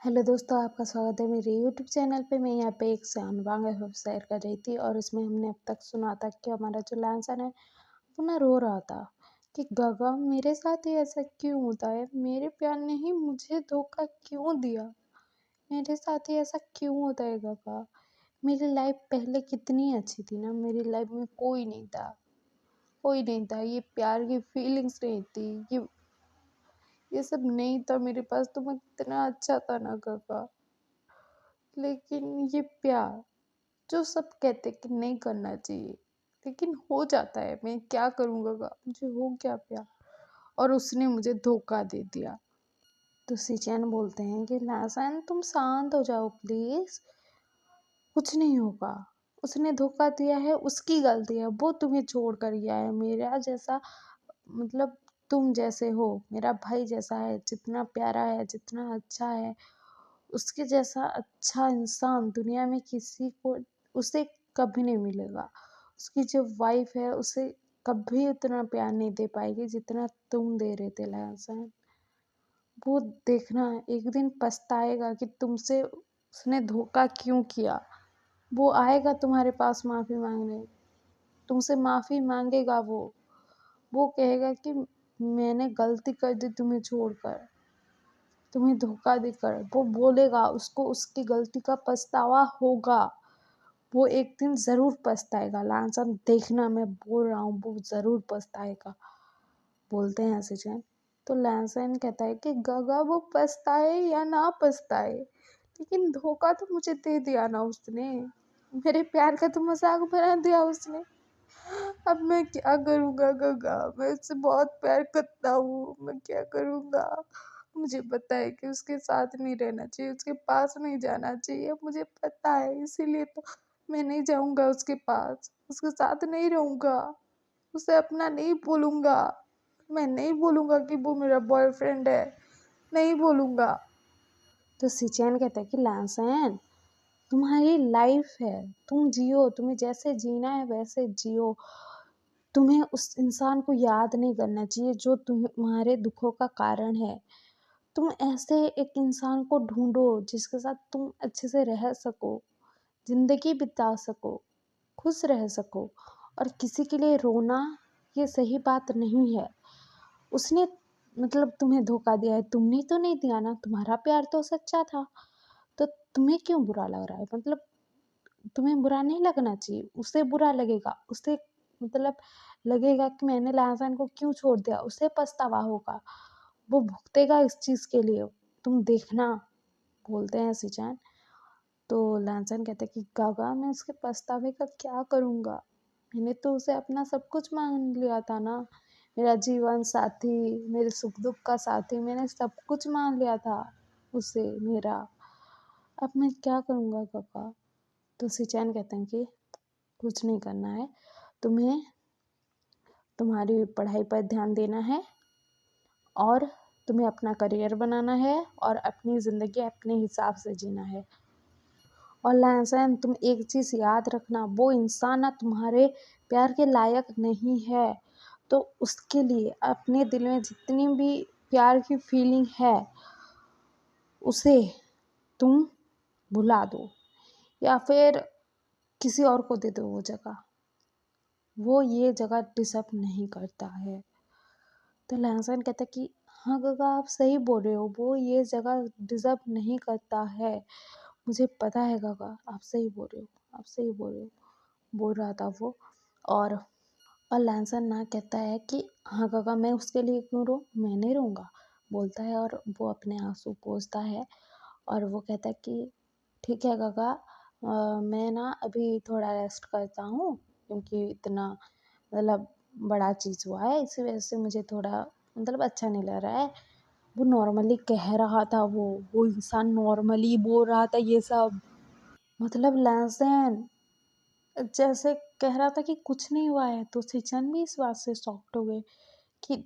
Hello दोस्तों, आपका स्वागत है मेरे यूट्यूब चैनल पे। मैं यहाँ पे एक जानवांग शेयर कर रही थी और उसमें हमने अब तक सुना था कि हमारा जो लैंसन है वो ना रो रहा था कि गगा मेरे साथ ही ऐसा क्यों होता है, मेरे प्यार ने ही मुझे धोखा क्यों दिया, मेरे साथ ही ऐसा क्यों होता है गगा। मेरी लाइफ पहले कितनी अच्छी थी ना, मेरी लाइफ में कोई नहीं था, ये प्यार की फीलिंग्स नहीं थी, ये सब नहीं था मेरे पास, तो मैं कितना अच्छा था ना गगा। लेकिन ये प्यार जो सब कहते कि नहीं करना चाहिए, लेकिन हो जाता है। मैं क्या करूँगा, मुझे हो गया प्यार और उसने मुझे धोखा दे दिया। तो सिचैन बोलते हैं कि लासान तुम शांत हो जाओ प्लीज, कुछ नहीं होगा। उसने धोखा दिया है, उसकी गलती है, वो तुम्हें छोड़ कर गया है। मेरा जैसा मतलब तुम जैसे हो, मेरा भाई जैसा है, जितना प्यारा है, जितना अच्छा है, उसके जैसा अच्छा इंसान दुनिया में किसी को उसे कभी नहीं मिलेगा। उसकी जो वाइफ है उसे कभी उतना प्यार नहीं दे पाएगी जितना तुम दे रहे थे लहसन। वो देखना एक दिन पछताएगा कि तुमसे उसने धोखा क्यों किया। वो आएगा तुम्हारे पास माफ़ी मांगने, तुमसे माफ़ी मांगेगा। वो कहेगा कि मैंने गलती कर दी तुम्हें छोड़कर, तुम्हें धोखा देकर। वो बोलेगा, उसको उसकी गलती का पछतावा होगा। वो एक दिन ज़रूर पछताएगा लांछन, देखना मैं बोल रहा हूँ, वो ज़रूर पछताएगा। बोलते हैं सिचन। तो लैंसन कहता है कि गगा वो पछताए या ना पछताए, लेकिन धोखा तो मुझे दे दिया ना उसने, मेरे प्यार का तो मजाक बना दिया उसने। अब मैं क्या करूँगा गगा, मैं उससे बहुत प्यार करता हूँ, मैं क्या करूँगा। मुझे पता है कि उसके साथ नहीं रहना चाहिए, उसके पास नहीं जाना चाहिए, मुझे पता है। इसीलिए तो मैं नहीं जाऊँगा उसके पास, उसके साथ नहीं रहूँगा, उसे अपना नहीं बोलूँगा। मैं नहीं बोलूँगा कि वो मेरा बॉयफ्रेंड है, नहीं बोलूँगा। तो सिचैन कहता है कि लैंसन तुम्हारी लाइफ है, तुम जियो, तुम्हें जैसे जीना है वैसे जियो। तुम्हें उस इंसान को याद नहीं करना चाहिए जो तुम्हारे दुखों का कारण है। तुम ऐसे एक इंसान को ढूंढो जिसके साथ तुम अच्छे से रह सको, जिंदगी बिता सको, खुश रह सको। और किसी के लिए रोना ये सही बात नहीं है। उसने तुम्हें धोखा दिया है, तुमने तो नहीं दिया ना, तुम्हारा प्यार तो सच्चा था। तो तुम्हें क्यों बुरा लग रहा है? तुम्हें बुरा नहीं लगना चाहिए, उसे बुरा लगेगा। उसे मतलब लगेगा कि मैंने लहसन को क्यों छोड़ दिया, उसे पछतावा होगा, वो भुगतेगा इस चीज़ के लिए, तुम देखना। बोलते हैं सिचैन। तो लहसन कहते कि गागा मैं उसके पछतावे का क्या करूँगा, मैंने तो उसे अपना सब कुछ मान लिया था ना, मेरा जीवन साथी, मेरे सुख दुख का साथी, मैंने सब कुछ मान लिया था उसे मेरा। अब मैं क्या करूँगा गागा। तो सिचैन कहते हैं कि कुछ नहीं करना है, तुम्हें तुम्हारी पढ़ाई पर ध्यान देना है और तुम्हें अपना करियर बनाना है और अपनी ज़िंदगी अपने हिसाब से जीना है। और लहसन तुम एक चीज़ याद रखना, वो इंसान ना तुम्हारे प्यार के लायक नहीं है। तो उसके लिए अपने दिल में जितनी भी प्यार की फीलिंग है उसे तुम भुला दो या फिर किसी और को दे दो वो जगह। वो ये जगह डिज़र्व नहीं करता है। तो लहसन कहता कि हाँ गगा आप सही बोल रहे हो, वो ये जगह डिज़र्व नहीं करता है। मुझे पता है गगा, आप सही बोल रहे हो, आप सही बोल रहे हो, बोल रहा था वो। और लहसन ना कहता है कि हाँ गगा मैं उसके लिए क्यों रो, मैं नहीं रहूँगा। बोलता है और वो अपने आंसू पोंछता है और वो कहता है कि ठीक है गगा, मैं ना अभी थोड़ा रेस्ट करता हूँ, क्योंकि इतना बड़ा चीज़ हुआ है, इसी वजह से मुझे थोड़ा अच्छा नहीं लग रहा है। वो नॉर्मली कह रहा था, वो इंसान नॉर्मली बोल रहा था ये सब। लहसन जैसे कह रहा था कि कुछ नहीं हुआ है। तो सिचन भी इस बात से शॉक्ड हो गए कि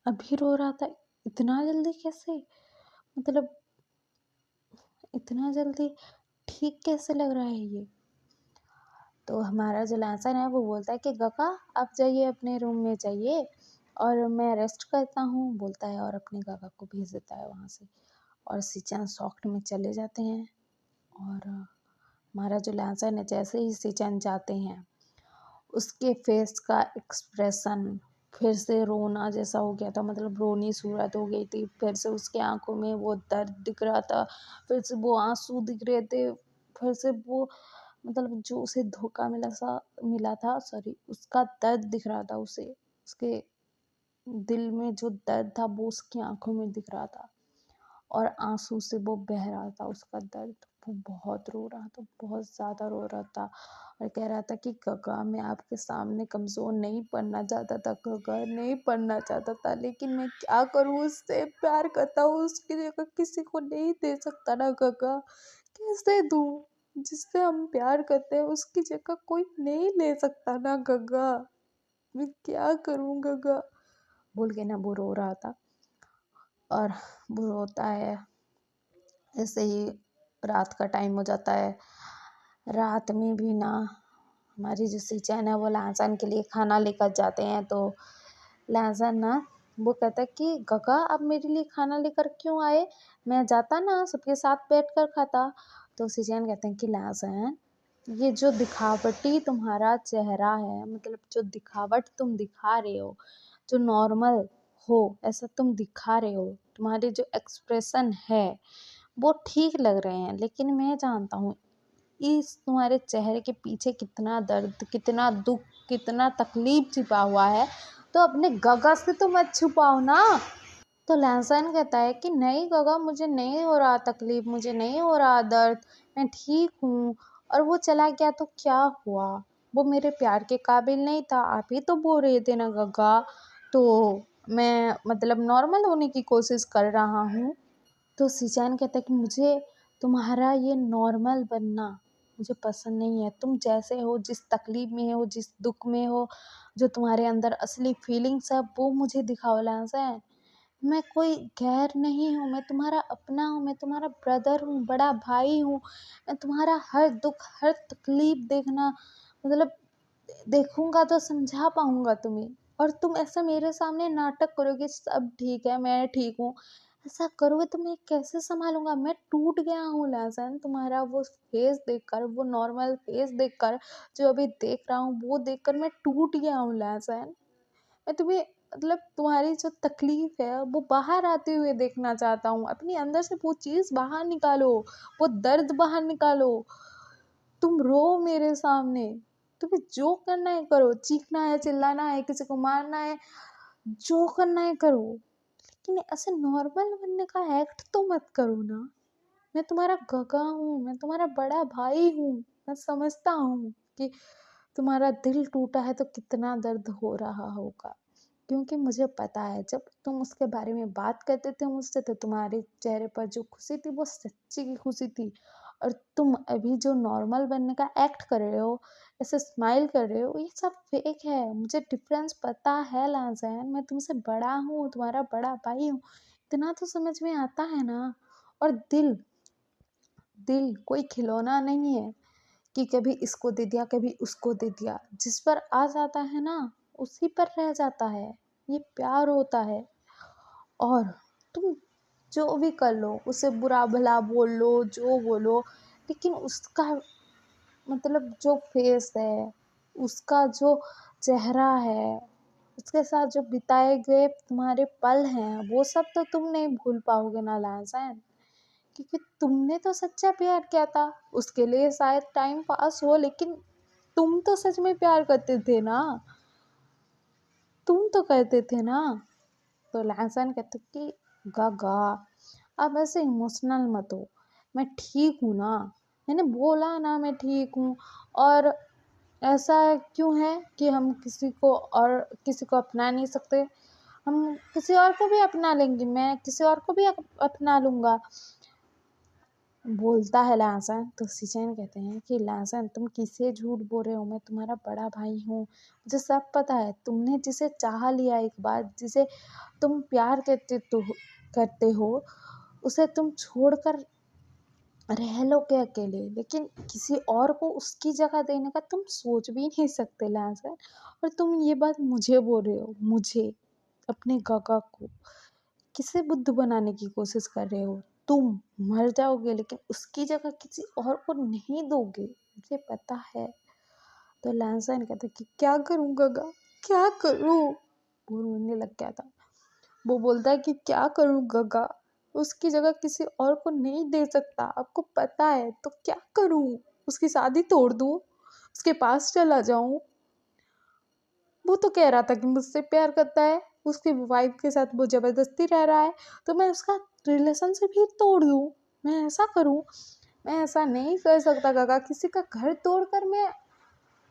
अभी रो रहा था, इतना जल्दी कैसे, मतलब इतना जल्दी ठीक कैसे लग रहा है ये। तो हमारा जो लहसन है वो बोलता है कि गगा आप जाइए, अपने रूम में जाइए और मैं रेस्ट करता हूँ, बोलता है और अपने गगा को भेज देता है वहाँ से। और सिचन शॉक्ड में चले जाते हैं। और हमारा जो लहसन है, जैसे ही सिचन जाते हैं उसके फेस का एक्सप्रेशन फिर से रोना जैसा हो गया था, मतलब रोनी सूरत हो गई थी। फिर से उसके आंखों में वो दर्द दिख रहा था, फिर से वो आंसू दिख रहे थे, फिर से वो मतलब जो उसे धोखा मिला था, सॉरी, उसका दर्द दिख रहा था उसे। उसके दिल में जो दर्द था वो उसकी आंखों में दिख रहा था और आंसू से वो बह रहा था उसका दर्द। वो बहुत रो रहा था, बहुत ज़्यादा रो रहा था और कह रहा था कि काका मैं आपके सामने कमज़ोर नहीं पड़ना चाहता था, काका नहीं पड़ना चाहता था, लेकिन मैं क्या करूँ, उससे प्यार करता हूँ, उसकी जगह किसी को नहीं दे सकता ना काका, कैसे दूँ? जिससे हम प्यार करते हैं उसकी जगह कोई नहीं ले सकता ना काका, मैं क्या करूँ काका? बोल के ना वो रो रहा था। और वो रोता है, ऐसे ही रात का टाइम हो जाता है। रात में भी ना हमारी जो सिचन है वो लहसन के लिए खाना लेकर जाते हैं। तो लहसन ना वो कहता है कि काका आप मेरे लिए खाना लेकर क्यों आए, मैं जाता ना सबके साथ बैठ कर खाता। तो सिचन कहते हैं कि लहसन ये जो दिखावटी तुम्हारा चेहरा है, मतलब जो दिखावट तुम दिखा रहे हो, जो नॉर्मल हो ऐसा तुम दिखा रहे हो, तुम्हारे जो एक्सप्रेशन है वो ठीक लग रहे हैं, लेकिन मैं जानता हूँ इस तुम्हारे चेहरे के पीछे कितना दर्द, कितना दुख, कितना तकलीफ छिपा हुआ है, तो अपने गगा से तो मत छुपाओ ना। तो लहसन कहता है कि नहीं गगा, मुझे नहीं हो रहा तकलीफ, मुझे नहीं हो रहा दर्द, मैं ठीक हूँ। और वो चला गया तो क्या हुआ, वो मेरे प्यार के काबिल नहीं था, आप ही तो बोल रहे थे ना गगा। तो मैं मतलब नॉर्मल होने की कोशिश कर रहा हूँ। तो सिचन कहता है कि मुझे तुम्हारा ये नॉर्मल बनना मुझे पसंद नहीं है, तुम जैसे हो, जिस तकलीफ में हो, जिस दुख में हो, जो तुम्हारे अंदर असली फीलिंग्स है वो मुझे दिखाओ लहसन। मैं कोई गैर नहीं हूँ, मैं तुम्हारा अपना हूँ, मैं तुम्हारा ब्रदर हूँ, बड़ा भाई हूँ। मैं तुम्हारा हर दुख हर तकलीफ मतलब देखूंगा तो समझा पाऊंगा तुम्हें। और तुम ऐसा मेरे सामने नाटक करोगे सब ठीक है मैं ठीक हूँ, ऐसा करोगे तो मैं कैसे संभालूंगा। मैं टूट गया हूँ लहसन, तुम्हारा वो फेस देखकर, वो नॉर्मल फेस देखकर, जो अभी देख रहा हूँ वो देखकर मैं टूट गया हूँ लहसन। मैं तुम्हें मतलब तुम्हारी जो तकलीफ है वो बाहर आते हुए देखना चाहता हूँ, अपने अंदर से वो चीज़ बाहर निकालो, वो दर्द बाहर निकालो। तुम रो मेरे सामने, तुम्हें जो करना है करो, चीखना है, चिल्लाना है, किसी को मारना है, जो करना है करो, लेकिन ऐसे नॉर्मल बनने का एक्ट तो मत करो ना। मैं तुम्हारा गगा हूँ, मैं तुम्हारा बड़ा भाई हूँ, मैं समझता हूँ कि तुम्हारा दिल टूटा है तो कितना दर्द हो रहा होगा, क्योंकि मुझे पता है जब तुम उसके बारे में बात करते थे मुझसे तो तुम्हारे चेहरे पर जो खुशी थी वो सच्ची की खुशी थी। और तुम अभी जो नॉर्मल बनने का एक्ट कर रहे हो, ऐसे स्माइल कर रहे हो, ये सब फेक है, मुझे डिफरेंस पता है लाजैन, मैं तुमसे बड़ा हूँ, तुम्हारा बड़ा भाई हूँ, इतना तो समझ में आता है ना। और दिल दिल कोई खिलौना नहीं है कि कभी इसको दे दिया कभी उसको दे दिया, जिस पर आ जाता है ना उसी पर रह जाता है, ये प्यार होता है। और तुम जो भी कर लो, उसे बुरा भला बोल लो, जो बोलो, लेकिन उसका मतलब जो फेस है, उसका जो चेहरा है, उसके साथ जो बिताए गए तुम्हारे पल हैं, वो सब तो तुम नहीं भूल पाओगे ना लाजैन, क्योंकि तुमने तो सच्चा प्यार किया था। उसके लिए शायद टाइम पास हो, लेकिन तुम तो सच में प्यार करते थे ना, तुम तो कहते थे ना। तो लहसन कहते कि गागा अब ऐसे इमोशनल मत हो, मैं ठीक हूँ ना, मैंने बोला ना मैं ठीक हूँ। और ऐसा क्यों है कि हम किसी को अपना नहीं सकते, हम किसी और को भी अपना लेंगे, मैं किसी और को भी अपना लूँगा, बोलता है लहसन। तो सिचन कहते हैं कि लहसन तुम किससे झूठ बोल रहे हो, मैं तुम्हारा बड़ा भाई हूँ, मुझे सब पता है। तुमने जिसे चाह लिया एक बार, जिसे तुम प्यार करते हो, उसे तुम छोड़कर रह लोगे अकेले, लेकिन किसी और को उसकी जगह देने का तुम सोच भी नहीं सकते लहसन। और तुम ये बात मुझे बोल रहे हो, मुझे, अपने काका को किसे बुद्धू बनाने की कोशिश कर रहे हो। तुम मर जाओगे लेकिन उसकी जगह किसी और को नहीं दोगे, मुझे पता है। तो लैंसन कहता कि क्या करूँ गगा, क्या करूँ? वो रोने लग गया था। वो बोलता है कि क्या करूँ गगा, उसकी जगह किसी और को नहीं दे सकता, आपको पता है, तो क्या करूँ? उसकी शादी तोड़ दूँ, उसके पास चला जाऊँ? वो तो कह रहा था कि मुझसे प्यार करता है, उसकी वाइफ के साथ वो जबरदस्ती रह रहा है, तो मैं उसका रिलेशनशिप ही तोड़ दूँ, मैं ऐसा करूँ? मैं ऐसा नहीं कर सकता गगा, किसी का घर तोड़कर मैं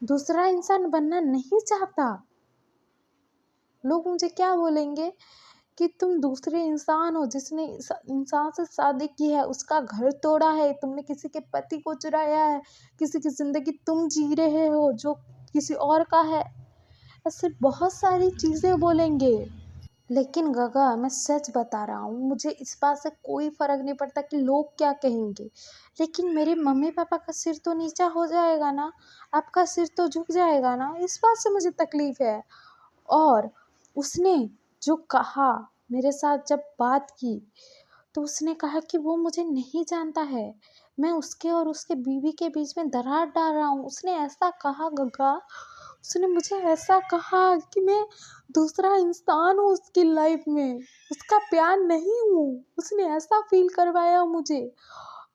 दूसरा इंसान बनना नहीं चाहता। लोग मुझे क्या बोलेंगे कि तुम दूसरे इंसान हो जिसने इंसान से शादी की है, उसका घर तोड़ा है, तुमने किसी के पति को चुराया है, किसी की जिंदगी तुम जी रहे हो जो किसी और का है, ऐसे बहुत सारी चीजें बोलेंगे। लेकिन गगा मैं सच बता रहा हूँ, मुझे इस बात से कोई फर्क नहीं पड़ता कि लोग क्या कहेंगे, लेकिन मेरे मम्मी पापा का सिर तो नीचा हो जाएगा ना, आपका सिर तो झुक जाएगा ना, इस बात से मुझे तकलीफ है। और उसने जो कहा, मेरे साथ जब बात की तो उसने कहा कि वो मुझे नहीं जानता है, मैं उसके और उसके बीवी के बीच में दरार डाल रहा हूँ। उसने ऐसा कहा गगा, उसने मुझे ऐसा कहा कि मैं दूसरा इंसान हूँ उसकी लाइफ में, उसका प्यार नहीं हूँ। उसने ऐसा फील करवाया मुझे।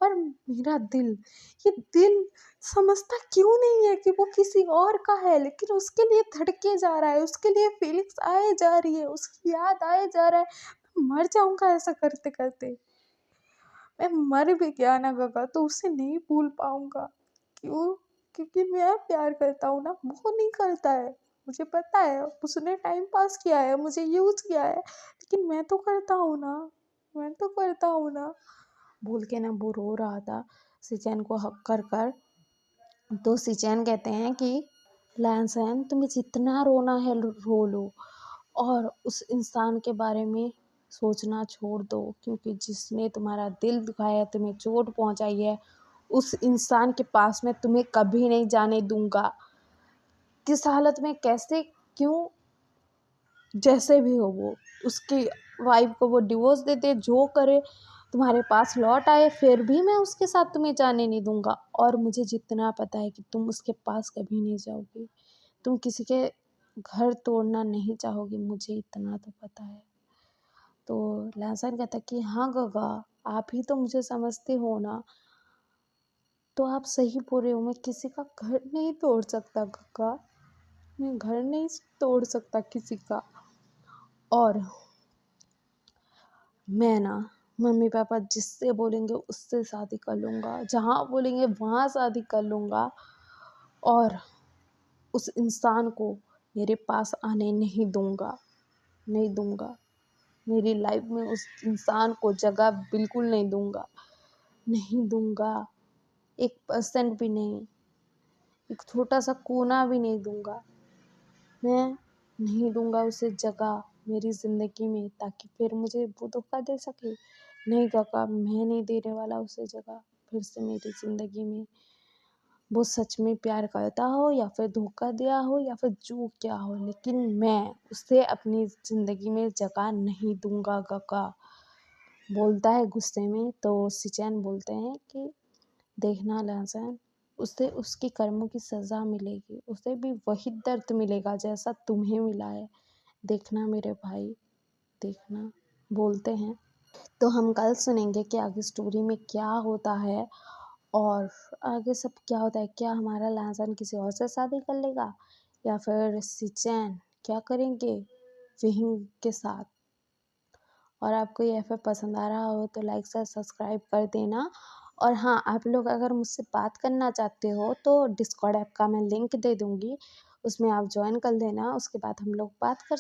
और मेरा दिल, ये दिल समझता क्यों नहीं है कि वो किसी और का है, लेकिन उसके लिए धड़के जा रहा है, उसके लिए फीलिंग्स आए जा रही है, उसकी याद आए जा रहा है। मर जाऊंगा ऐसा करते करते। मैं मर भी गया ना गगा तो उसे नहीं भूल पाऊंगा। क्यों? क्योंकि मैं प्यार करता हूँ ना, वो नहीं करता है। मुझे पता है उसने टाइम पास किया है, मुझे यूज किया है, लेकिन मैं तो करता हूँ ना, मैं तो करता हूँ ना। बोल के ना वो रो रहा था सिचैन को हक कर कर। तो सिचैन कहते हैं कि लैंसन तुम्हें जितना रोना है रो लो, और उस इंसान के बारे में सोचना छोड़ दो, क्योंकि जिसने तुम्हारा दिल दुखाया, तुम्हें चोट पहुंचाई है, उस इंसान के पास मैं तुम्हें कभी नहीं जाने दूंगा। किस हालत में, कैसे, क्यों, जैसे भी हो वो, उसकी वाइफ को वो डिवोर्स दे दे, जो करे, तुम्हारे पास लौट आए, फिर भी मैं उसके साथ तुम्हें जाने नहीं दूंगा। और मुझे जितना पता है कि तुम उसके पास कभी नहीं जाओगी, तुम किसी के घर तोड़ना नहीं चाहोगी, मुझे इतना तो पता है। तो लहसन कहता कि हाँ गगा, आप ही तो मुझे समझते हो ना, तो आप सही बोल रहे हो, मैं किसी का घर नहीं तोड़ सकता गगा, मैं घर नहीं तोड़ सकता किसी का। और मैं ना मम्मी पापा जिससे बोलेंगे उससे शादी कर लूँगा, जहाँ बोलेंगे वहाँ शादी कर लूँगा, और उस इंसान को मेरे पास आने नहीं दूँगा, नहीं दूँगा। मेरी लाइफ में उस इंसान को जगह बिल्कुल नहीं दूँगा, नहीं दूँगा, 1% भी नहीं, एक छोटा सा कोना भी नहीं दूँगा। मैं नहीं दूँगा उसे जगह मेरी ज़िंदगी में, ताकि फिर मुझे वो धोखा दे सके। नहीं काका, मैं नहीं देने वाला उसे जगह फिर से मेरी ज़िंदगी में। वो सच में प्यार करता हो या फिर धोखा दिया हो या फिर जो क्या हो, लेकिन मैं उसे अपनी ज़िंदगी में जगह नहीं दूँगा काका। बोलता है गुस्से में। तो सिचैन बोलते हैं कि देखना लहसन, उसे उसके कर्मों की सज़ा मिलेगी, उसे भी वही दर्द मिलेगा जैसा तुम्हें मिला है। देखना मेरे भाई, देखना। बोलते हैं। तो हम कल सुनेंगे कि आगे स्टोरी में क्या होता है, और आगे सब क्या होता है। क्या हमारा लहसन किसी और से शादी कर लेगा, या फिर सिचैन क्या करेंगे विहिंग के साथ। और आपको ये एफ पसंद आ रहा हो तो लाइक से सब्सक्राइब कर देना। और हाँ, आप लोग अगर मुझसे बात करना चाहते हो तो डिस्कॉर्ड ऐप का मैं लिंक दे दूँगी, उसमें आप ज्वाइन कर लेना, उसके बाद हम लोग बात कर